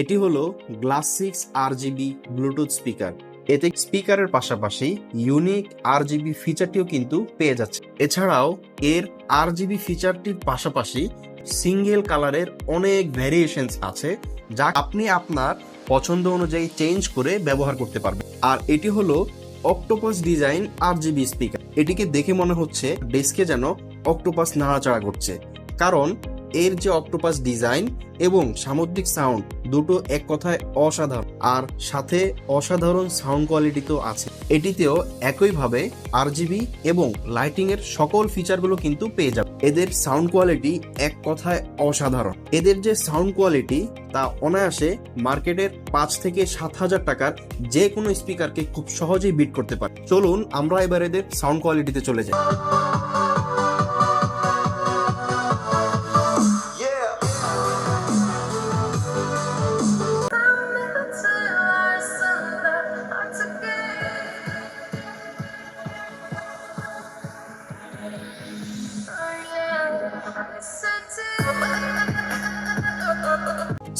এটি হলো glass 6 RGB Bluetooth speaker. এতে স্পিকারের পাশাপাশি ইউনিক RGB ফিচারটিও কিন্তু পেয়ে যাচ্ছে। এছাড়াও এর RGB ফিচারটির পাশাপাশি সিঙ্গেল কালারের অনেক ভ্যারিয়েশনস আছে, যা আপনি আপনার পছন্দ অনুযায়ী চেঞ্জ করে ব্যবহার করতে পারবেন। আর এটি হলো অক্টোপাস ডিজাইন RGB স্পিকার। এটিকে দেখে মনে হচ্ছে ডেস্কে যেন অক্টোপাস নাড়াচাড়া করছে, কারণ এর যে অক্টোপাস ডিজাইন এবং সামুদ্রিক সাউন্ড দুটো এক কথায় অসাধারণ, আর সাথে অসাধারণ সাউন্ড কোয়ালিটি তো আছে। এটিতেও একইভাবে RGB এবং লাইটিং এর সকল ফিচারগুলো কিন্তু পেয়ে যাবে। এদের সাউন্ড কোয়ালিটি এক কথায় অসাধারণ। এদের যে সাউন্ড কোয়ালিটি তা অনায়াসে মার্কেটের 5 থেকে 7,000 টাকার যে কোনো স্পিকারকে খুব সহজেই বিট করতে পারে। চলুন আমরা এবার এদের সাউন্ড কোয়ালিটিতে চলে যাই।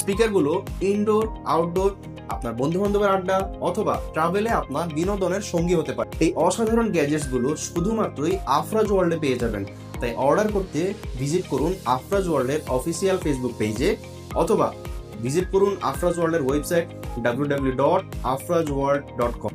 স্পিকারগুলো ইনডোর, আউটডোর, আপনার বন্ধু বান্ধবের আড্ডা অথবা ট্রাভেলে আপনার বিনোদনের সঙ্গী হতে পারে। এই অসাধারণ গ্যাজেটস গুলো শুধুমাত্রই আফরাজ ওয়ার্ল্ডে পেয়ে যাবেন। তাই অর্ডার করতে ভিজিট করুন আফরাজ ওয়ার্ল্ডের অফিসিয়াল ফেসবুক পেজে, অথবা ভিজিট করুন আফরাজ ওয়ার্ল্ডের ওয়েবসাইট www.afrajworld.com।